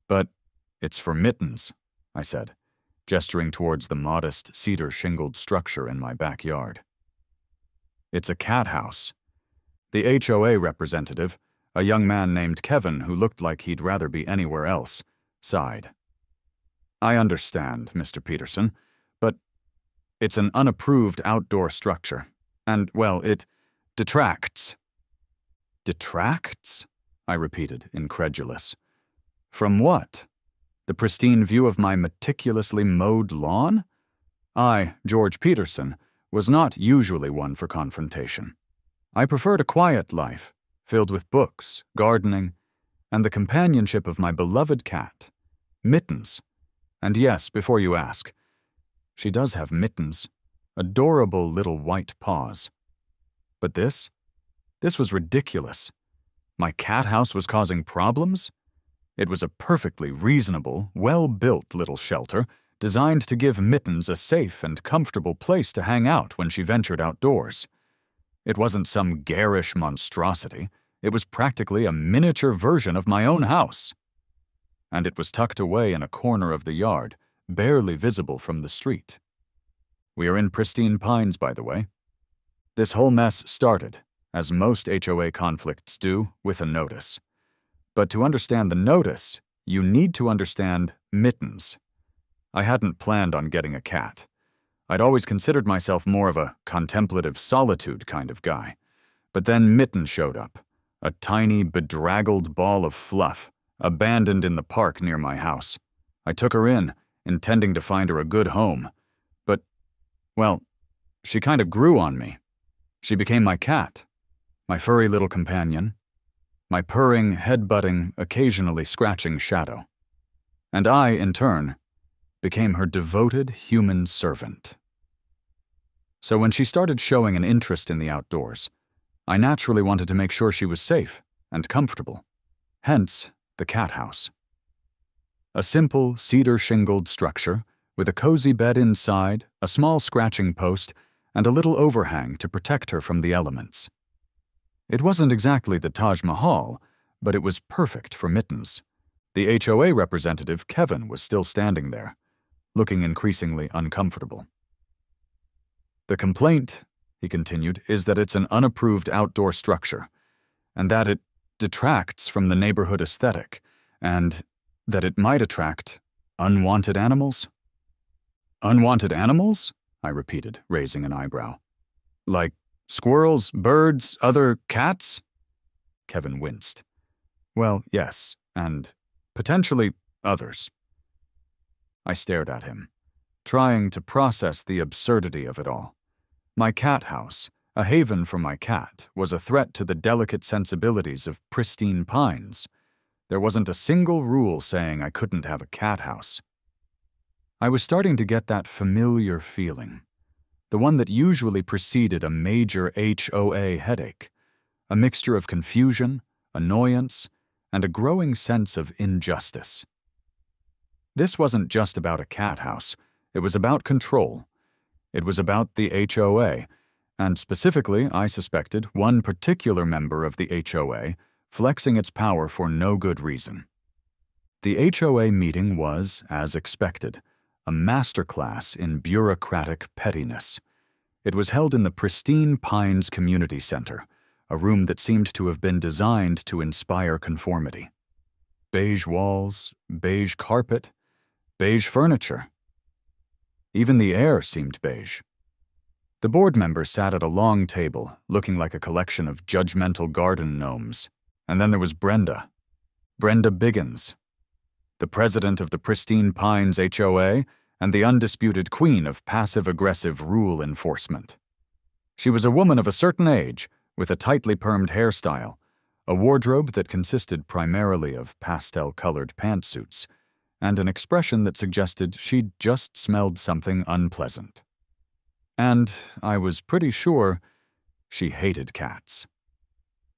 But it's for Mittens, I said, gesturing towards the modest cedar-shingled structure in my backyard. It's a cat house. The HOA representative, a young man named Kevin who looked like he'd rather be anywhere else, sighed. I understand, Mr. Peterson, but it's an unapproved outdoor structure, and, well, it detracts. Detracts? I repeated, incredulous. From what? The pristine view of my meticulously mowed lawn? I, George Peterson, was not usually one for confrontation. I preferred a quiet life, filled with books, gardening, and the companionship of my beloved cat, Mittens. And yes, before you ask, she does have mittens, adorable little white paws. But this was ridiculous. My cat house was causing problems? It was a perfectly reasonable, well-built little shelter designed to give Mittens a safe and comfortable place to hang out when she ventured outdoors. It wasn't some garish monstrosity. It was practically a miniature version of my own house. And it was tucked away in a corner of the yard, barely visible from the street. We are in Pristine Pines, by the way. This whole mess started, as most HOA conflicts do, with a notice. But to understand the notice, you need to understand Mittens. I hadn't planned on getting a cat. I'd always considered myself more of a contemplative solitude kind of guy. But then Mittens showed up, a tiny, bedraggled ball of fluff, abandoned in the park near my house. I took her in, intending to find her a good home. But, well, she kind of grew on me. She became my cat, my furry little companion, my purring, head-butting, occasionally scratching shadow. And I, in turn, became her devoted human servant. So when she started showing an interest in the outdoors, I naturally wanted to make sure she was safe and comfortable. Hence, the cat house. A simple, cedar-shingled structure with a cozy bed inside, a small scratching post, and a little overhang to protect her from the elements. It wasn't exactly the Taj Mahal, but it was perfect for Mittens. The HOA representative, Kevin, was still standing there, looking increasingly uncomfortable. The complaint, he continued, is that it's an unapproved outdoor structure, and that it detracts from the neighborhood aesthetic, and that it might attract unwanted animals? Unwanted animals? I repeated, raising an eyebrow. Like squirrels, birds, other cats? Kevin winced. Well, yes, and potentially others. I stared at him, trying to process the absurdity of it all. My cat house, a haven for my cat, was a threat to the delicate sensibilities of Pristine Pines. There wasn't a single rule saying I couldn't have a cat house. I was starting to get that familiar feeling, the one that usually preceded a major HOA headache, a mixture of confusion, annoyance, and a growing sense of injustice. This wasn't just about a cat house. It was about control. It was about the HOA, and specifically, I suspected, one particular member of the HOA flexing its power for no good reason. The HOA meeting was, as expected, a masterclass in bureaucratic pettiness. It was held in the Pristine Pines Community Center, a room that seemed to have been designed to inspire conformity. Beige walls, beige carpet, beige furniture. Even the air seemed beige. The board members sat at a long table, looking like a collection of judgmental garden gnomes. And then there was Brenda Biggins, the president of the Pristine Pines HOA and the undisputed queen of passive-aggressive rule enforcement. She was a woman of a certain age, with a tightly permed hairstyle, a wardrobe that consisted primarily of pastel-colored pantsuits, and an expression that suggested she'd just smelled something unpleasant. And I was pretty sure she hated cats.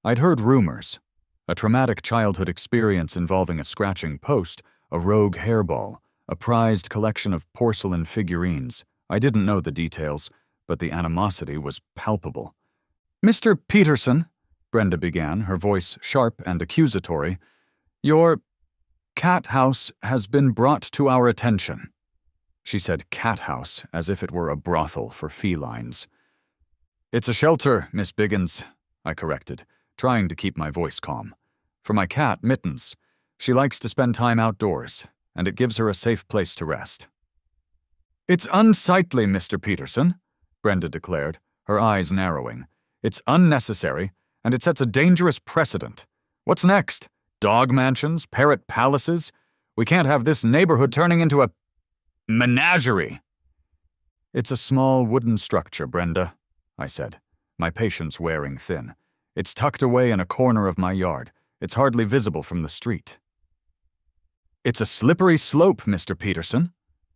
I'd heard rumors, a traumatic childhood experience involving a scratching post, a rogue hairball, a prized collection of porcelain figurines. I didn't know the details, but the animosity was palpable. "Mr. Peterson," Brenda began, her voice sharp and accusatory, "your cat house has been brought to our attention." She said cat house as if it were a brothel for felines. "It's a shelter, Miss Biggins," I corrected, trying to keep my voice calm. "For my cat, Mittens. She likes to spend time outdoors, and it gives her a safe place to rest." "It's unsightly, Mr. Peterson," Brenda declared, her eyes narrowing. "It's unnecessary, and it sets a dangerous precedent. What's next? Dog mansions? Parrot palaces? We can't have this neighborhood turning into a menagerie." "It's a small wooden structure, Brenda," I said, my patience wearing thin. "It's tucked away in a corner of my yard. It's hardly visible from the street." "It's a slippery slope, Mr. Peterson,"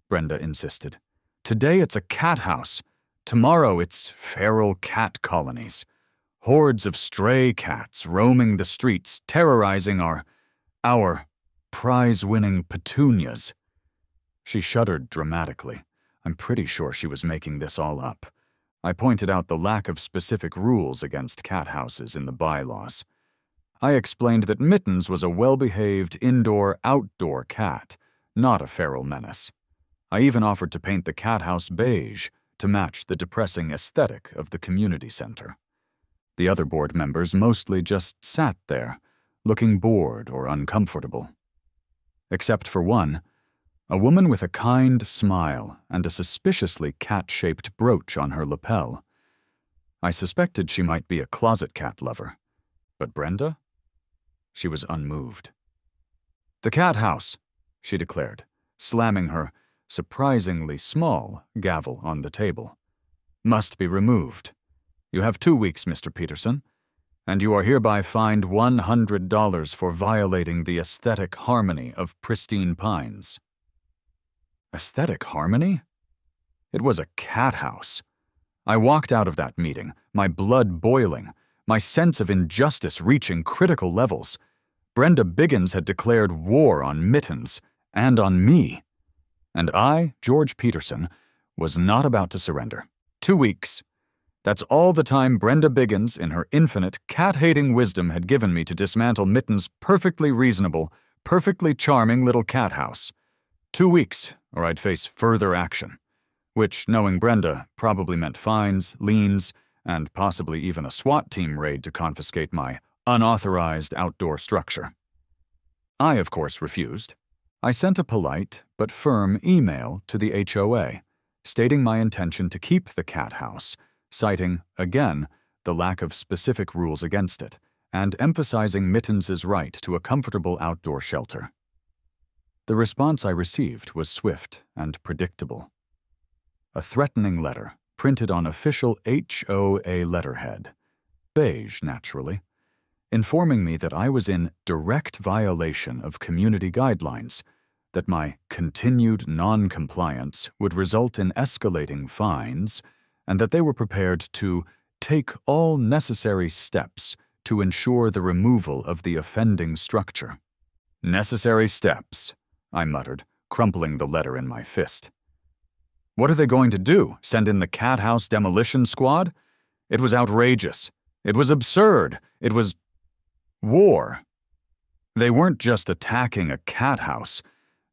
Brenda insisted. "Today it's a cat house. Tomorrow it's feral cat colonies. Hordes of stray cats roaming the streets, terrorizing our prize-winning petunias." She shuddered dramatically. I'm pretty sure she was making this all up. I pointed out the lack of specific rules against cat houses in the bylaws. I explained that Mittens was a well-behaved indoor-outdoor cat, not a feral menace. I even offered to paint the cat house beige to match the depressing aesthetic of the community center. The other board members mostly just sat there, looking bored or uncomfortable. Except for one, a woman with a kind smile and a suspiciously cat-shaped brooch on her lapel. I suspected she might be a closet cat lover. But Brenda? She was unmoved. "The cat house," she declared, slamming her surprisingly small gavel on the table, "must be removed. You have 2 weeks, Mr. Peterson, and you are hereby fined $100 for violating the aesthetic harmony of pristine pines." Aesthetic harmony? It was a cat house. I walked out of that meeting, my blood boiling, my sense of injustice reaching critical levels. Brenda Biggins had declared war on Mittens and on me. And I, George Peterson, was not about to surrender. 2 weeks. That's all the time Brenda Biggins, in her infinite, cat-hating wisdom, had given me to dismantle Mittens' perfectly reasonable, perfectly charming little cat house. 2 weeks, or I'd face further action, which, knowing Brenda, probably meant fines, liens, and possibly even a SWAT team raid to confiscate my unauthorized outdoor structure. I, of course, refused. I sent a polite but firm email to the HOA, stating my intention to keep the cat house, citing, again, the lack of specific rules against it, and emphasizing Mittens' right to a comfortable outdoor shelter. The response I received was swift and predictable. A threatening letter, printed on official HOA letterhead, beige, naturally, informing me that I was in direct violation of community guidelines, that my continued non-compliance would result in escalating fines, and that they were prepared to take all necessary steps to ensure the removal of the offending structure. "Necessary steps," I muttered, crumpling the letter in my fist. What are they going to do? Send in the cat house demolition squad? It was outrageous. It was absurd. It was war. They weren't just attacking a cat house.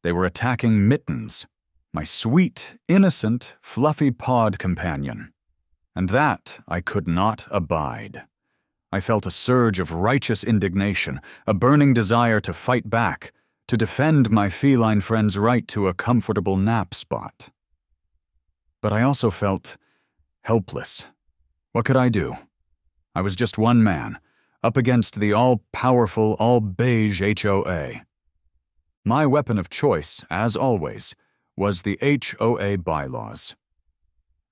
They were attacking Mittens, my sweet, innocent, fluffy-pawed companion. And that I could not abide. I felt a surge of righteous indignation, a burning desire to fight back, to defend my feline friend's right to a comfortable nap spot. But I also felt helpless. What could I do? I was just one man, up against the all-powerful, all-beige HOA. My weapon of choice, as always, was the HOA bylaws.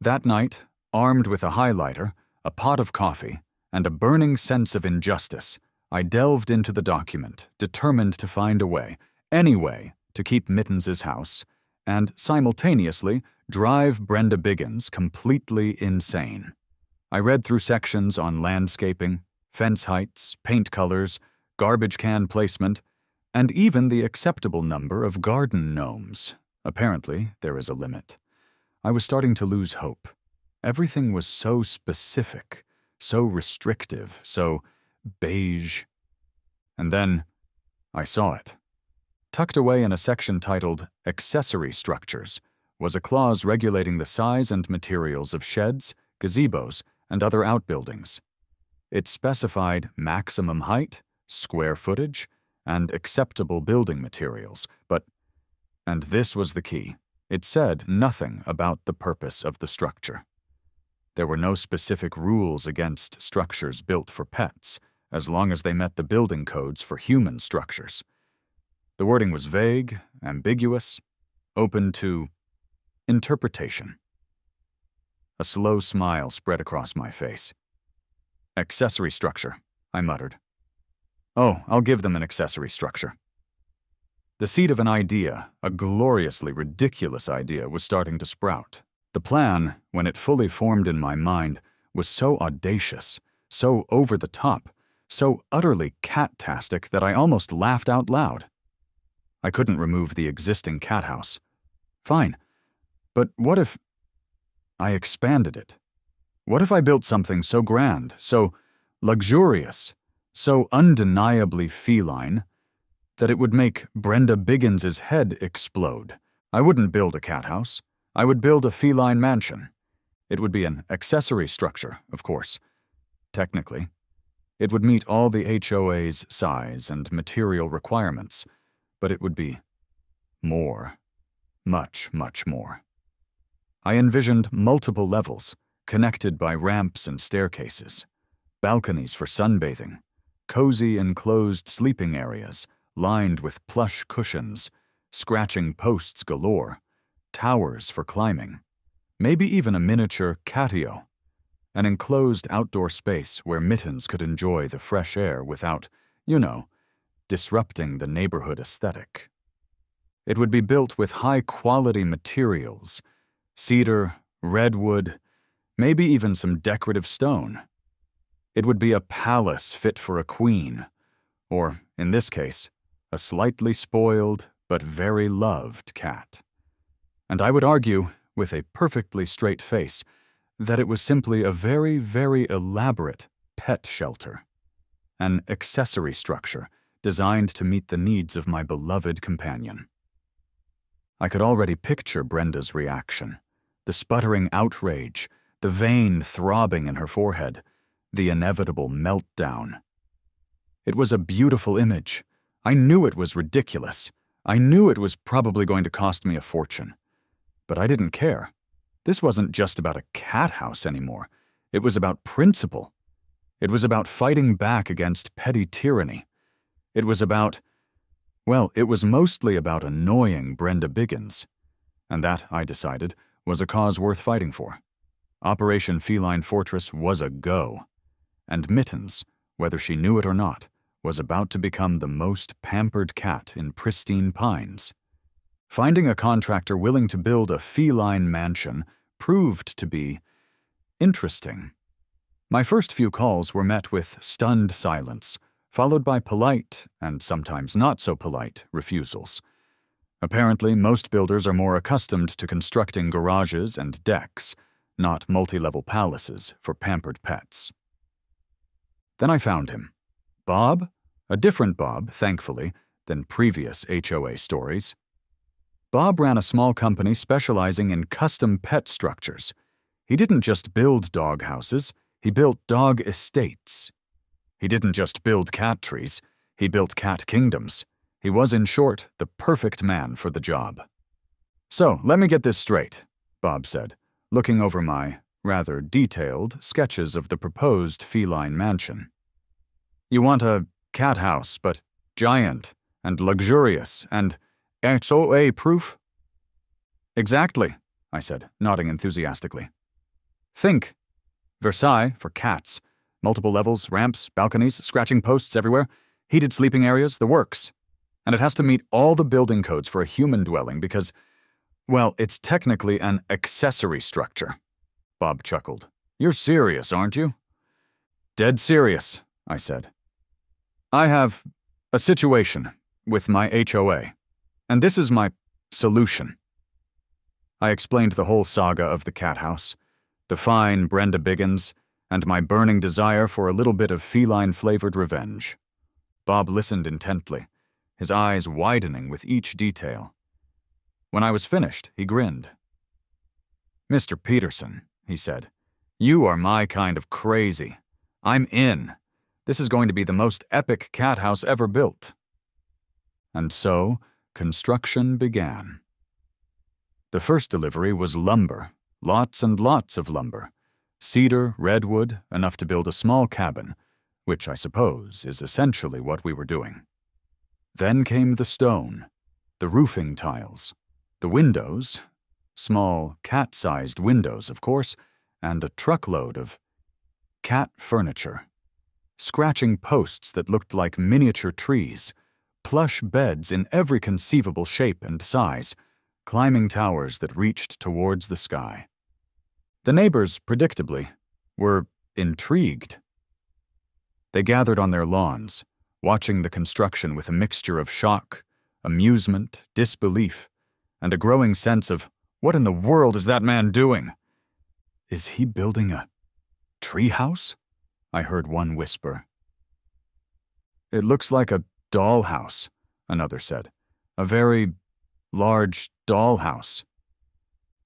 That night, armed with a highlighter, a pot of coffee, and a burning sense of injustice, I delved into the document, determined to find a way, any way, to keep Mittens' house, and simultaneously drive Brenda Biggins completely insane. I read through sections on landscaping, fence heights, paint colors, garbage can placement, and even the acceptable number of garden gnomes. Apparently, there is a limit. I was starting to lose hope. Everything was so specific, so restrictive, so beige. And then I saw it. Tucked away in a section titled Accessory Structures was a clause regulating the size and materials of sheds, gazebos, and other outbuildings. It specified maximum height, square footage, and acceptable building materials, and this was the key, it said nothing about the purpose of the structure. There were no specific rules against structures built for pets, as long as they met the building codes for human structures. The wording was vague, ambiguous, open to interpretation. A slow smile spread across my face. Accessory structure, I muttered. Oh, I'll give them an accessory structure. The seed of an idea, a gloriously ridiculous idea, was starting to sprout. The plan, when it fully formed in my mind, was so audacious, so over the top, so utterly cat-tastic that I almost laughed out loud. I couldn't remove the existing cat house. Fine, but what if I expanded it? What if I built something so grand, so luxurious, so undeniably feline, that it would make Brenda Biggins's head explode? I wouldn't build a cat house. I would build a feline mansion. It would be an accessory structure, of course. Technically, it would meet all the HOA's size and material requirements, but it would be more, much, much more. I envisioned multiple levels, connected by ramps and staircases, balconies for sunbathing, cozy enclosed sleeping areas lined with plush cushions, scratching posts galore, towers for climbing, maybe even a miniature catio, an enclosed outdoor space where Mittens could enjoy the fresh air without, disrupting the neighborhood aesthetic. It would be built with high-quality materials, cedar, redwood, maybe even some decorative stone. It would be a palace fit for a queen, or, in this case, a slightly spoiled but very loved cat. And I would argue, with a perfectly straight face, that it was simply a very, very elaborate pet shelter, an accessory structure designed to meet the needs of my beloved companion. I could already picture Brenda's reaction, the sputtering outrage, the vein throbbing in her forehead, the inevitable meltdown. It was a beautiful image. I knew it was ridiculous. I knew it was probably going to cost me a fortune. But I didn't care. This wasn't just about a cat house anymore. It was about principle. It was about fighting back against petty tyranny. It was mostly about annoying Brenda Biggins. And that, I decided, was a cause worth fighting for. Operation Feline Fortress was a go. And Mittens, whether she knew it or not, was about to become the most pampered cat in Pristine Pines. Finding a contractor willing to build a feline mansion proved to be interesting. My first few calls were met with stunned silence, followed by polite, and sometimes not so polite, refusals. Apparently, most builders are more accustomed to constructing garages and decks, not multi-level palaces for pampered pets. Then I found him. Bob, a different Bob, thankfully, than previous HOA stories. Bob ran a small company specializing in custom pet structures. He didn't just build dog houses, he built dog estates. He didn't just build cat trees, he built cat kingdoms. He was, in short, the perfect man for the job. So, let me get this straight, Bob said, looking over my, rather detailed, sketches of the proposed feline mansion. You want a cat house, but giant and luxurious and HOA-proof? Exactly, I said, nodding enthusiastically. Think. Versailles for cats. Multiple levels, ramps, balconies, scratching posts everywhere, heated sleeping areas, the works. And it has to meet all the building codes for a human dwelling because, well, it's technically an accessory structure. Bob chuckled. You're serious, aren't you? Dead serious, I said. I have a situation with my HOA, and this is my solution. I explained the whole saga of the cat house, the fine Brenda Biggins, and my burning desire for a little bit of feline-flavored revenge. Bob listened intently, his eyes widening with each detail. When I was finished, he grinned. "Mr. Peterson," he said, "you are my kind of crazy. I'm in. This is going to be the most epic cat house ever built." And so, construction began. The first delivery was lumber, lots and lots of lumber. Cedar, redwood, enough to build a small cabin, which I suppose is essentially what we were doing. Then came the stone, the roofing tiles, the windows, small cat-sized windows, of course, and a truckload of cat furniture, scratching posts that looked like miniature trees, plush beds in every conceivable shape and size, climbing towers that reached towards the sky. The neighbors, predictably, were intrigued. They gathered on their lawns, watching the construction with a mixture of shock, amusement, disbelief, and a growing sense of, "What in the world is that man doing?" "Is he building a treehouse?" I heard one whisper. "It looks like a dollhouse," another said. "A very large dollhouse."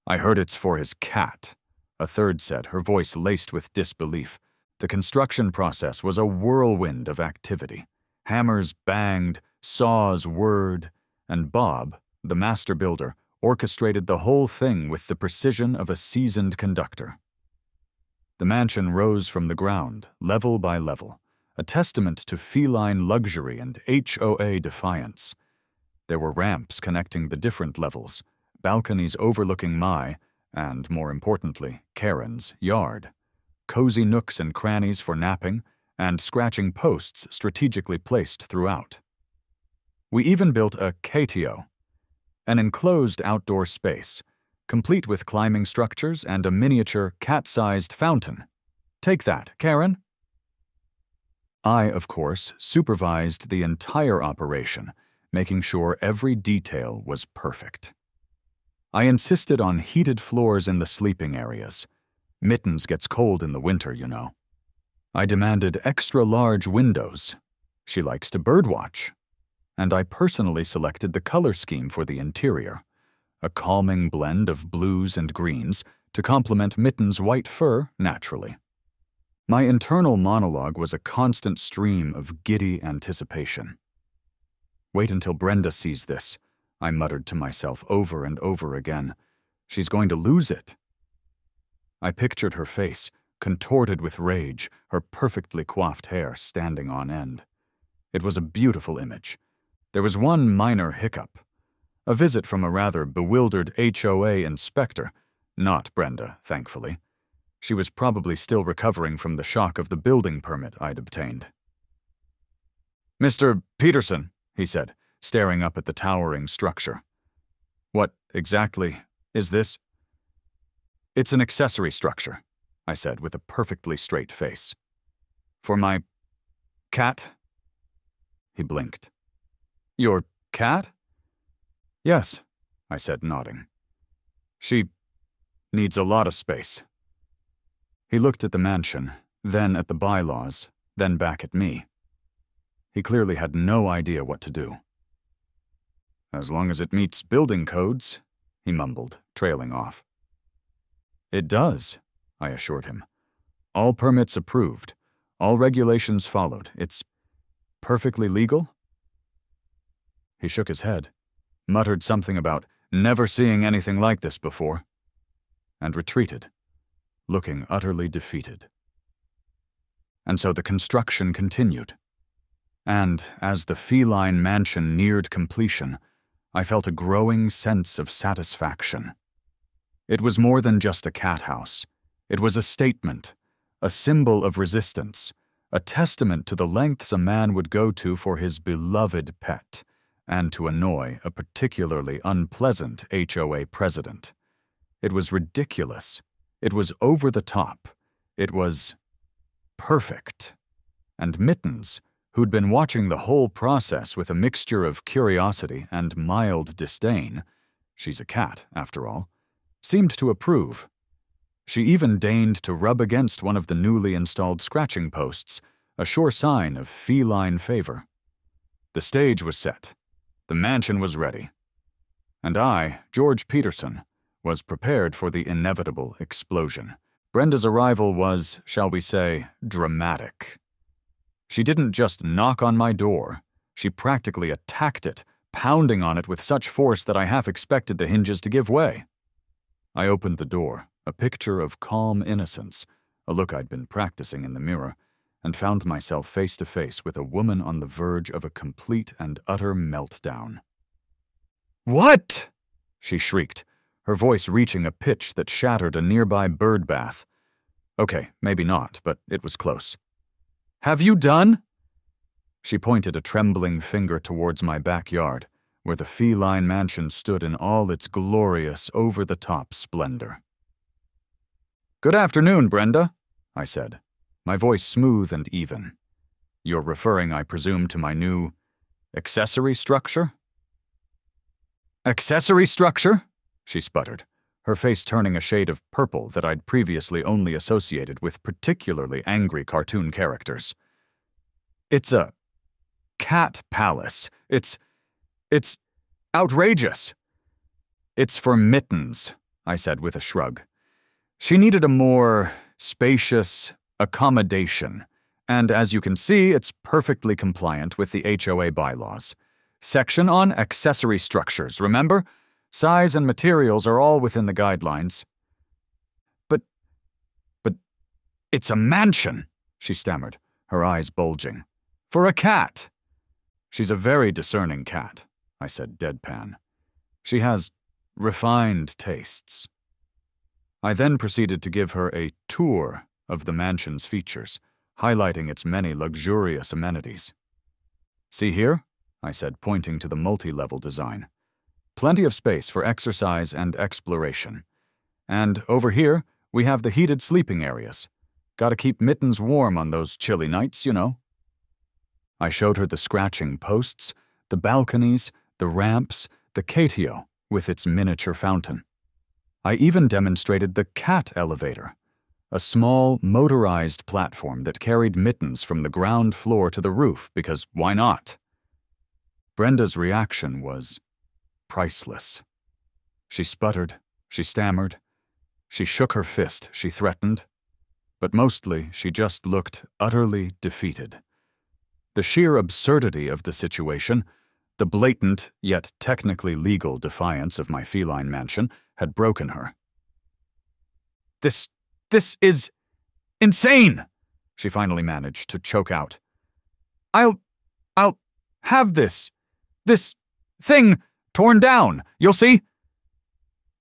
"I heard it's for his cat," a third said, her voice laced with disbelief. The construction process was a whirlwind of activity. Hammers banged, saws whirred, and Bob, the master builder, orchestrated the whole thing with the precision of a seasoned conductor. The mansion rose from the ground, level by level, a testament to feline luxury and HOA defiance. There were ramps connecting the different levels, balconies overlooking my, and more importantly, Karen's, yard, cozy nooks and crannies for napping, and scratching posts strategically placed throughout. We even built a catio, an enclosed outdoor space, complete with climbing structures and a miniature cat-sized fountain. Take that, Karen. I, of course, supervised the entire operation, making sure every detail was perfect. I insisted on heated floors in the sleeping areas. Mittens gets cold in the winter, you know. I demanded extra-large windows. She likes to birdwatch. And I personally selected the color scheme for the interior, a calming blend of blues and greens to complement Mitten's white fur naturally. My internal monologue was a constant stream of giddy anticipation. "Wait until Brenda sees this," I muttered to myself over and over again. "She's going to lose it." I pictured her face, contorted with rage, her perfectly coiffed hair standing on end. It was a beautiful image. There was one minor hiccup. A visit from a rather bewildered HOA inspector, not Brenda, thankfully. She was probably still recovering from the shock of the building permit I'd obtained. "Mr. Peterson," he said, staring up at the towering structure. "What exactly is this?" "It's an accessory structure," I said with a perfectly straight face. "For my cat?" He blinked. "Your cat?" "Yes," I said, nodding. "She needs a lot of space." He looked at the mansion, then at the bylaws, then back at me. He clearly had no idea what to do. "As long as it meets building codes," he mumbled, trailing off. "It does," I assured him. "All permits approved, all regulations followed. It's perfectly legal?" He shook his head, muttered something about never seeing anything like this before, and retreated, looking utterly defeated. And so the construction continued. And as the feline mansion neared completion, I felt a growing sense of satisfaction. It was more than just a cat house. It was a statement, a symbol of resistance, a testament to the lengths a man would go to for his beloved pet, and to annoy a particularly unpleasant HOA president. It was ridiculous. It was over the top. It was perfect. And Mittens, who'd been watching the whole process with a mixture of curiosity and mild disdain, she's a cat, after all, seemed to approve. She even deigned to rub against one of the newly installed scratching posts, a sure sign of feline favor. The stage was set. The mansion was ready. And I, George Peterson, was prepared for the inevitable explosion. Brenda's arrival was, shall we say, dramatic. She didn't just knock on my door. She practically attacked it, pounding on it with such force that I half expected the hinges to give way. I opened the door, a picture of calm innocence, a look I'd been practicing in the mirror, and found myself face to face with a woman on the verge of a complete and utter meltdown. "What?" she shrieked, her voice reaching a pitch that shattered a nearby bird bath. Okay, maybe not, but it was close. "Have you done?" She pointed a trembling finger towards my backyard, where the Feline mansion stood in all its glorious, over-the-top splendor. "Good afternoon, Brenda," I said, my voice smooth and even. "You're referring, I presume, to my new accessory structure?" "Accessory structure?" she sputtered, her face turning a shade of purple that I'd previously only associated with particularly angry cartoon characters. "It's a cat palace. It's outrageous." "It's for Mittens," I said with a shrug. "She needed a more spacious accommodation, and as you can see, it's perfectly compliant with the HOA bylaws. Section on accessory structures, remember? Size and materials are all within the guidelines." But it's a mansion," she stammered, her eyes bulging. "For a cat." "She's a very discerning cat," I said deadpan. "She has refined tastes." I then proceeded to give her a tour of the mansion's features, highlighting its many luxurious amenities. "See here?" I said, pointing to the multi-level design. "Plenty of space for exercise and exploration. And over here, we have the heated sleeping areas. Gotta keep Mittens warm on those chilly nights, you know." I showed her the scratching posts, the balconies, the ramps, the catio with its miniature fountain. I even demonstrated the cat elevator, a small motorized platform that carried Mittens from the ground floor to the roof because why not? Brenda's reaction was priceless. She sputtered, she stammered, she shook her fist, she threatened, but mostly she just looked utterly defeated. The sheer absurdity of the situation, the blatant yet technically legal defiance of my feline mansion, had broken her. This is insane," she finally managed to choke out. I'll have this thing torn down, you'll see."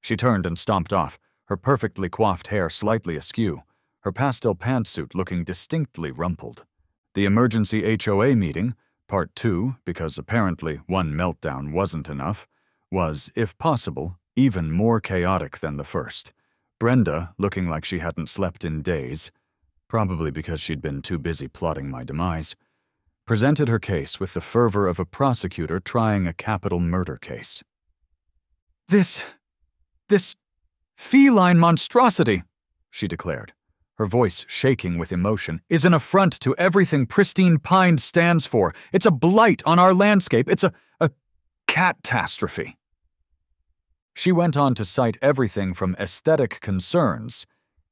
She turned and stomped off, her perfectly coiffed hair slightly askew, her pastel pantsuit looking distinctly rumpled. The emergency HOA meeting, part 2, because apparently one meltdown wasn't enough, was, if possible, even more chaotic than the first. Brenda, looking like she hadn't slept in days, probably because she'd been too busy plotting my demise, presented her case with the fervor of a prosecutor trying a capital murder case. This feline monstrosity," she declared, her voice shaking with emotion, "is an affront to everything Pristine Pines stands for. It's a blight on our landscape. It's a catastrophe." She went on to cite everything from aesthetic concerns,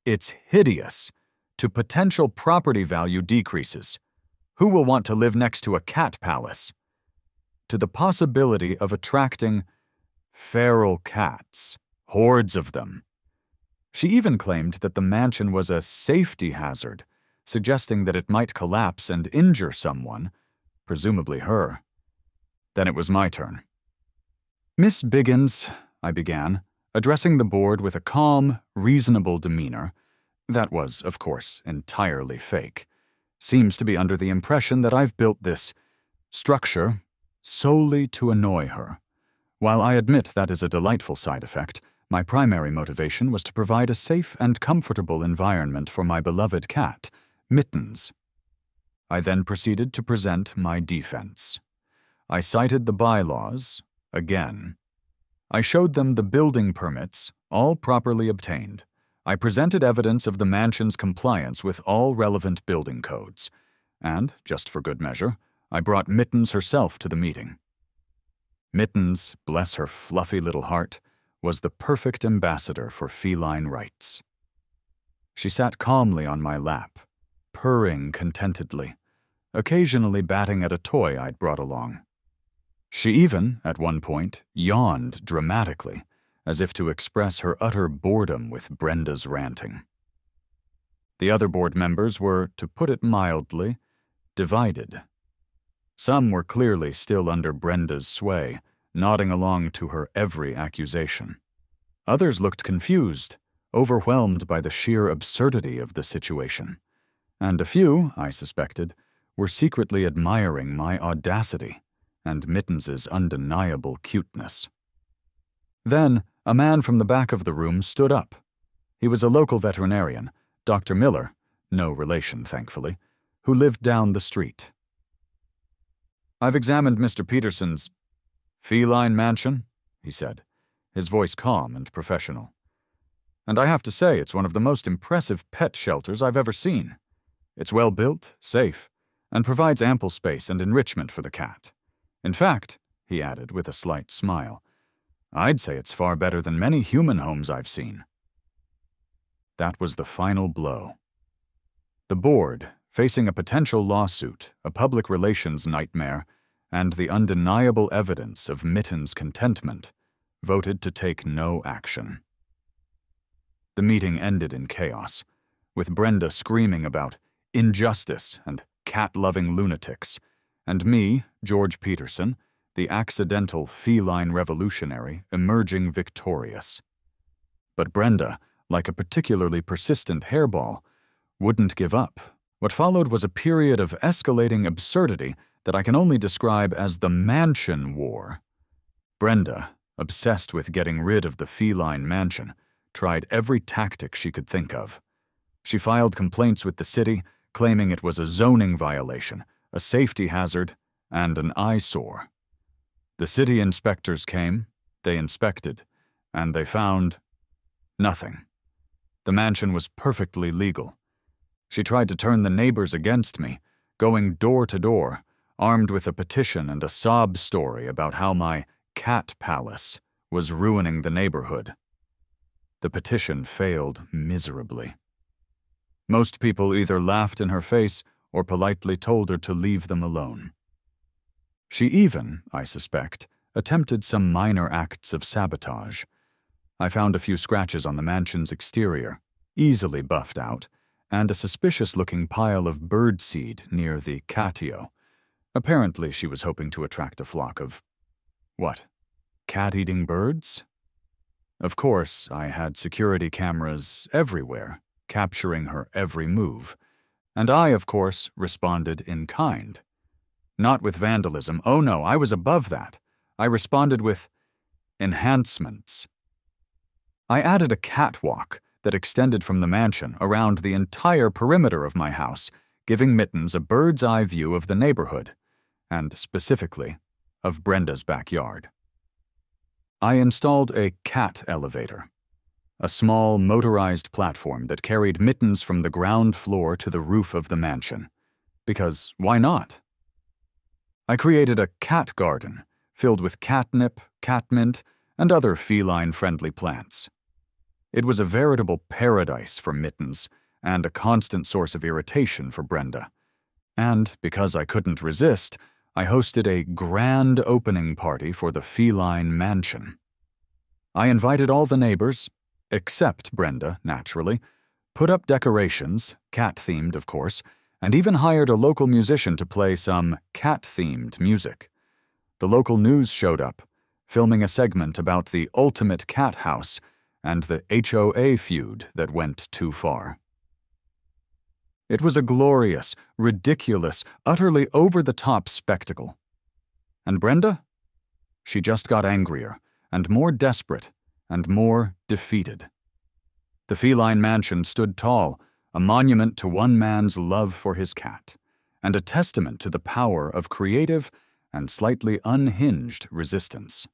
"it's hideous," to potential property value decreases. Who will want to live next to a cat palace? To the possibility of attracting feral cats, hordes of them. She even claimed that the mansion was a safety hazard, suggesting that it might collapse and injure someone, presumably her. Then it was my turn. "Miss Biggins," I began, addressing the board with a calm, reasonable demeanor. That was, of course, entirely fake. Seems to be under the impression that I've built this structure solely to annoy her. While I admit that is a delightful side effect, my primary motivation was to provide a safe and comfortable environment for my beloved cat, Mittens. I then proceeded to present my defense. I cited the bylaws, again. I showed them the building permits, all properly obtained. I presented evidence of the mansion's compliance with all relevant building codes. And, just for good measure, I brought Mittens herself to the meeting. Mittens, bless her fluffy little heart, was the perfect ambassador for feline rights. She sat calmly on my lap, purring contentedly, occasionally batting at a toy I'd brought along. She even, at one point, yawned dramatically, as if to express her utter boredom with Brenda's ranting. The other board members were, to put it mildly, divided. Some were clearly still under Brenda's sway, nodding along to her every accusation. Others looked confused, overwhelmed by the sheer absurdity of the situation. And a few, I suspected, were secretly admiring my audacity and Mittens's undeniable cuteness. Then, a man from the back of the room stood up. He was a local veterinarian, Dr. Miller, no relation, thankfully, who lived down the street. "I've examined Mr. Peterson's feline mansion," he said, his voice calm and professional. "And I have to say it's one of the most impressive pet shelters I've ever seen. It's well built, safe, and provides ample space and enrichment for the cat. In fact," he added with a slight smile, "I'd say it's far better than many human homes I've seen." That was the final blow. The board, facing a potential lawsuit, a public relations nightmare, and the undeniable evidence of Mittens' contentment, voted to take no action. The meeting ended in chaos, with Brenda screaming about injustice and cat-loving lunatics, and me, George Peterson, the accidental feline revolutionary, emerging victorious. But Brenda, like a particularly persistent hairball, wouldn't give up. What followed was a period of escalating absurdity that I can only describe as the mansion war. Brenda, obsessed with getting rid of the feline mansion, tried every tactic she could think of. She filed complaints with the city, claiming it was a zoning violation, a safety hazard, and an eyesore. The city inspectors came, they inspected, and they found nothing. The mansion was perfectly legal. She tried to turn the neighbors against me, going door to door, armed with a petition and a sob story about how my cat palace was ruining the neighborhood. The petition failed miserably. Most people either laughed in her face or politely told her to leave them alone. She even, I suspect, attempted some minor acts of sabotage. I found a few scratches on the mansion's exterior, easily buffed out, and a suspicious-looking pile of birdseed near the catio. Apparently she was hoping to attract a flock of, what, cat-eating birds? Of course, I had security cameras everywhere, capturing her every move. And I, of course, responded in kind. Not with vandalism. Oh no, I was above that. I responded with enhancements. I added a catwalk that extended from the mansion around the entire perimeter of my house, giving Mittens a bird's-eye view of the neighborhood, and specifically, of Brenda's backyard. I installed a cat elevator, a small motorized platform that carried Mittens from the ground floor to the roof of the mansion. Because why not? I created a cat garden filled with catnip, catmint, and other feline-friendly plants. It was a veritable paradise for Mittens and a constant source of irritation for Brenda. And because I couldn't resist, I hosted a grand opening party for the feline mansion. I invited all the neighbors, except Brenda, naturally, put up decorations, cat-themed of course, and even hired a local musician to play some cat-themed music. The local news showed up, filming a segment about the ultimate cat house and the HOA feud that went too far. It was a glorious, ridiculous, utterly over-the-top spectacle. And Brenda? She just got angrier, and more desperate, and more defeated. The feline mansion stood tall, a monument to one man's love for his cat, and a testament to the power of creative and slightly unhinged resistance.